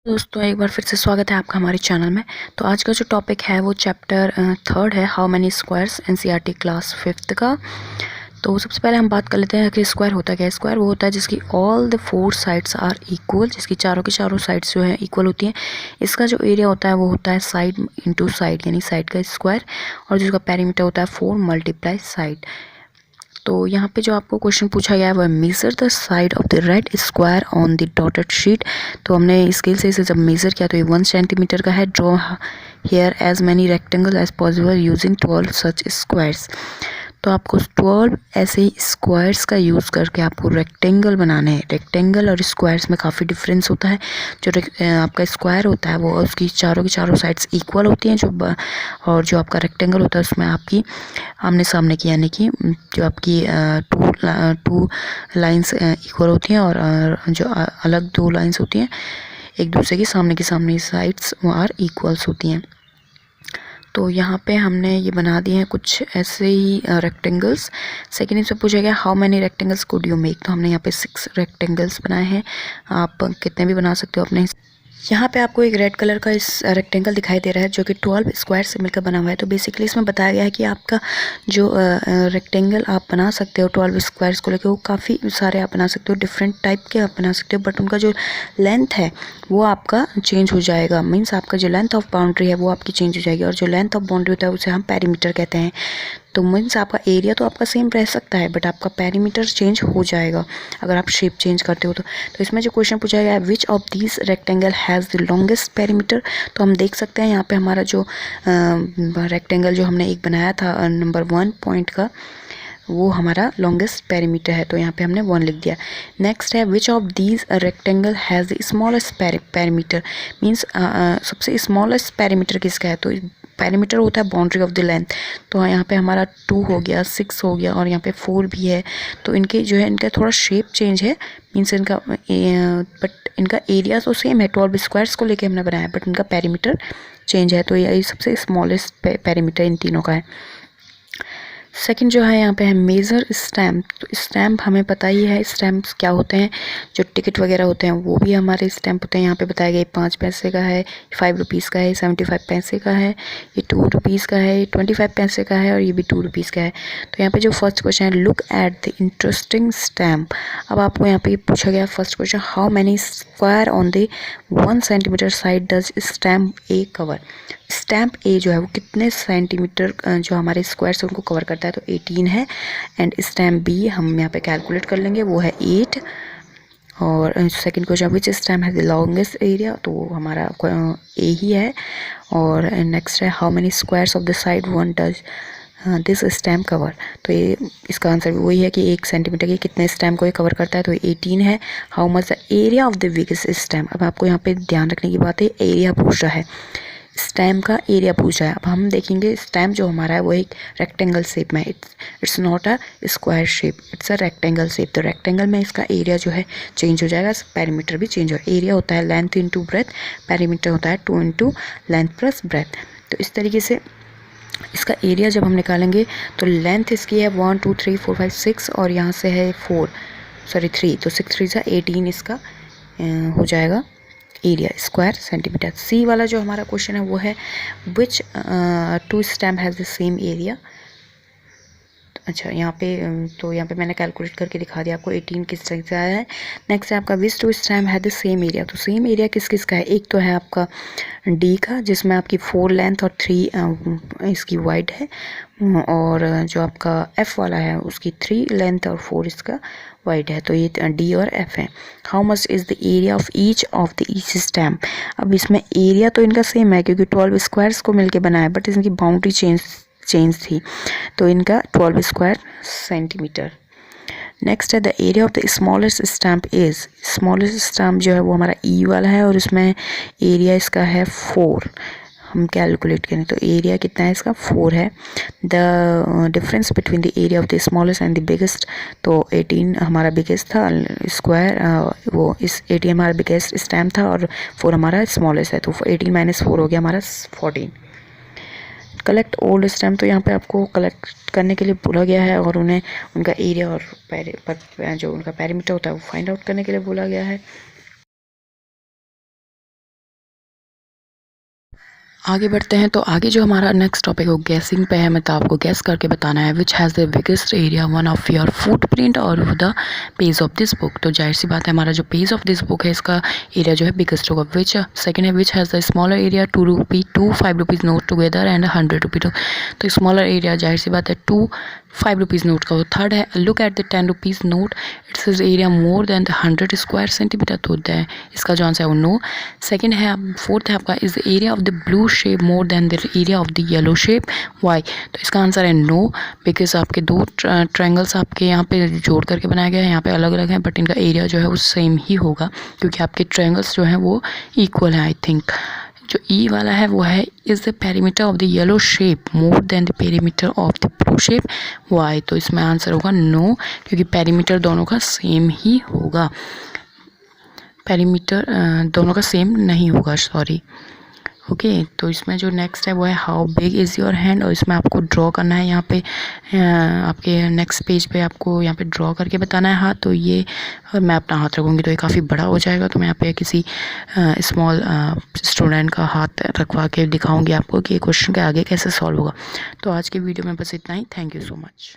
दोस्तों एक बार फिर से स्वागत है आपका हमारे चैनल में। तो आज का जो टॉपिक है वो चैप्टर 3 है, how many squares, NCERT class 5th का। तो सबसे पहले हम बात कर लेते हैं कि स्क्वायर होता क्या है। स्क्वायर वो होता है जिसकी all the 4 sides are equal, जिसकी चारों की चारों साइड्स जो है इक्वल होती हैं। इसका जो एरिया होता है वो होता है साइड इंटू साइड, यानी साइड का स्क्वायर, और जिसका पेरीमीटर होता है 4 मल्टीप्लाई साइड। तो यहाँ पे जो आपको क्वेश्चन पूछा गया है वो है measure the side of the red square on the dotted sheet. तो हमने स्केल से इसे जब मेज़र किया तो ये 1 सेंटीमीटर का है। Draw here as many rectangle as possible using 12 such squares. तो आपको 12 ऐसे ही स्क्वायर्स का यूज़ करके आपको रेक्टेंगल बनाने हैं। रेक्टेंगल और स्क्वायर्स में काफ़ी डिफरेंस होता है। जो आपका स्क्वायर होता है वो उसकी चारों की चारों साइड्स इक्वल होती हैं, और जो आपका रेक्टेंगल होता है उसमें आपकी आमने सामने की, यानी कि जो आपकी टू लाइंस इक्वल होती हैं, और जो अलग 2 लाइंस होती हैं एक दूसरे की सामने साइड्स वो आर इक्वल्स होती हैं। तो यहाँ पे हमने ये बना दिए हैं कुछ ऐसे ही रेक्टेंगल्स। सेकेंड इसमें पूछा गया how many rectangles could you make. तो हमने यहाँ पे 6 रेक्टेंगल्स बनाए हैं। आप कितने भी बना सकते हो अपने। यहाँ पे आपको एक रेड कलर का इस रेक्टेंगल दिखाई दे रहा है जो कि 12 स्क्वायर से मिलकर बना हुआ है। तो बेसिकली इसमें बताया गया है कि आपका जो रेक्टेंगल आप बना सकते हो 12 स्क्वायर्स को लेकर, वो काफ़ी सारे आप बना सकते हो, डिफरेंट टाइप के आप बना सकते हो, बट उनका जो लेंथ है वो आपका चेंज हो जाएगा। मीन्स आपका जो लेंथ ऑफ बाउंड्री है वो आपकी चेंज हो जाएगी, और जो लेंथ ऑफ बाउंड्री होता है उसे हम पेरीमीटर कहते हैं। तो मीन्स आपका एरिया तो आपका सेम रह सकता है, बट आपका पेरीमीटर चेंज हो जाएगा अगर आप शेप चेंज करते हो तो इसमें जो क्वेश्चन पूछा गया है which of these rectangle has the longest perimeter. तो हम देख सकते हैं यहाँ पे हमारा जो रेक्टेंगल जो हमने एक बनाया था नंबर 1 पॉइंट का, वो हमारा लॉन्गेस्ट पेरीमीटर है, तो यहाँ पे हमने 1 लिख दिया। नेक्स्ट है which of these rectangle has the smallest perimeter. Means सबसे स्मॉलेस्ट पेरीमीटर किसका है। तो पेरीमीटर होता है बाउंड्री ऑफ द लेंथ। तो यहाँ पे हमारा 2 हो गया, 6 हो गया, और यहाँ पे 4 भी है। तो इनके जो है इनका थोड़ा शेप चेंज है, मीन्स इनका बट इनका एरिया तो सेम है, 12 स्क्वायर्स को लेके हमने बनाया, बट इनका पेरीमीटर चेंज है। तो ये सबसे स्मॉलेस्ट पेरीमीटर इन तीनों का है। सेकंड जो है यहाँ पे है मेज़र स्टैम्प। तो स्टैम्प हमें पता ही है स्टैम्प्स क्या होते हैं। जो टिकट वगैरह होते हैं वो भी हमारे स्टैम्प होते हैं। यहाँ पे बताया गया 5 पैसे का है, 5 रुपीज़ का है, 75 पैसे का है, ये 2 रुपीज़ का है, 25 पैसे का है, और ये भी 2 रुपीज़ का है। तो यहाँ पे जो फर्स्ट क्वेश्चन है look at the interesting stamp. अब आपको यहाँ पे पूछा गया first question how many square on the 1 centimetre side does stamp A cover. Stamp A जो है वो कितने सेंटीमीटर जो हमारे स्क्वायर्स उनको कवर करता है, तो 18 है। एंड स्टैम्प बी हम यहाँ पे कैलकुलेट कर लेंगे, वो है 8। और सेकंड क्वेश्चन विच स्टैम्प है द लॉन्गेस्ट एरिया, तो हमारा ए ही है। और नेक्स्ट है how many squares of the side 1 does this stamp cover. तो ये इसका आंसर भी वही है कि 1 सेंटीमीटर के कितने स्टैम्प को ये कवर करता है, तो 18 है। How much the area of the biggest stamp. अब आपको यहाँ पे ध्यान रखने की बात है, एरिया पूछ रहा है, स्टैम्प का एरिया पूछ रहा है। अब हम देखेंगे स्टैम्प जो हमारा है वो एक रेक्टेंगल शेप में, it's not a square shape, it's a rectangle shape. तो रेक्टेंगल में इसका एरिया जो है चेंज हो जाएगा, पेरीमीटर भी चेंज हो। एरिया होता है लेंथ इंटू ब्रेथ, पेरीमीटर होता है 2 इंटू लेंथ प्लस ब्रेथ। तो इस तरीके से इसका एरिया जब हम निकालेंगे तो लेंथ इसकी है 1 2 3 4 5 6, और यहाँ से है 3, तो 6 3 जा 18 इसका हो जाएगा एरिया स्क्वायर सेंटीमीटर। सी वाला जो हमारा क्वेश्चन है वो है विच 2 stamp has the same area. अच्छा यहाँ पे तो यहाँ पे मैंने कैलकुलेट करके दिखा दिया आपको 18 किस तरह से आया है। नेक्स्ट है आपका विच 2 स्टैम्प है द सेम एरिया। तो सेम एरिया किस किस का है, एक तो है आपका डी का जिसमें आपकी 4 लेंथ और 3 इसकी वाइड है, और जो आपका एफ वाला है उसकी 3 लेंथ और 4 इसका वाइड है। तो ये डी और एफ है। How much is the area of each stamp. अब इसमें एरिया तो इनका सेम है क्योंकि 12 स्क्वायर्स को मिलके बनाया है, बट इनकी बाउंड्री चेंज थी, तो इनका 12 स्क्वायर सेंटीमीटर। नेक्स्ट है the area of the smallest stamp is. Smallest stamp जो है वो हमारा ई वाला है, और उसमें एरिया इसका है 4। हम कैलकुलेट करें तो एरिया कितना है इसका 4 है। The difference between the area of the smallest and the biggest, तो 18 हमारा बिगेस्ट था स्क्वायर, वो इस 18 हमारा बिगेस्ट स्टैम्प था और 4 हमारा स्मॉलेस्ट है, तो 18 माइनस 4 हो गया हमारा 14। Collect old stamp. तो यहाँ पे आपको कलेक्ट करने के लिए बोला गया है, और उन्हें उनका एरिया और जो उनका पेरीमीटर होता है वो फाइंड आउट करने के लिए बोला गया है। आगे बढ़ते हैं। तो आगे जो हमारा नेक्स्ट टॉपिक है वो गैसिंग पे है। मतलब आपको गैस करके बताना है which has the biggest area one of your footprint और the page of this book. तो जाहिर सी बात है हमारा जो पेज ऑफ दिस बुक है इसका एरिया जो है बिगेस्ट होगा। विच सेकंड है which has the smaller area 2 rupee 2 5 rupees note together and 100 rupee too. तो स्मॉलर एरिया जाहिर सी बात है 2 5 रुपीज़ नोट का। थर्ड है look at the 10 rupees note, it's is area more than the 100 square centimetre. तो होता है इसका जो आंसर है वो नो। सेकंड है फोर्थ है आपका is the area of the blue shape more than the area of the yellow shape, why. तो इसका आंसर है नो, बिकॉज आपके दो ट्रायंगल्स आपके यहाँ पे जोड़ करके बनाया गया है, यहाँ पे अलग अलग हैं बट इनका एरिया जो है वो सेम ही होगा क्योंकि आपके ट्रायंगल्स जो हैं वो इक्वल हैं। आई थिंक जो ई वाला है वो है is the perimeter of the yellow shape more than the perimeter of the blue shape, why. तो इसमें आंसर होगा नो क्योंकि पेरीमीटर दोनों का सेम ही होगा, पेरीमीटर दोनों का सेम नहीं होगा, सॉरी। ओके तो इसमें जो नेक्स्ट है वो है how big is your hand, और इसमें आपको ड्रॉ करना है यहाँ पे आपके नेक्स्ट पेज पे आपको यहाँ पे ड्रॉ करके बताना है हाथ। तो ये मैं अपना हाथ रखूँगी तो ये काफ़ी बड़ा हो जाएगा, तो मैं यहाँ पे किसी स्मॉल स्टूडेंट का हाथ रखवा के दिखाऊँगी आपको कि ये क्वेश्चन के आगे कैसे सॉल्व होगा। तो आज के वीडियो में बस इतना ही। Thank you so much.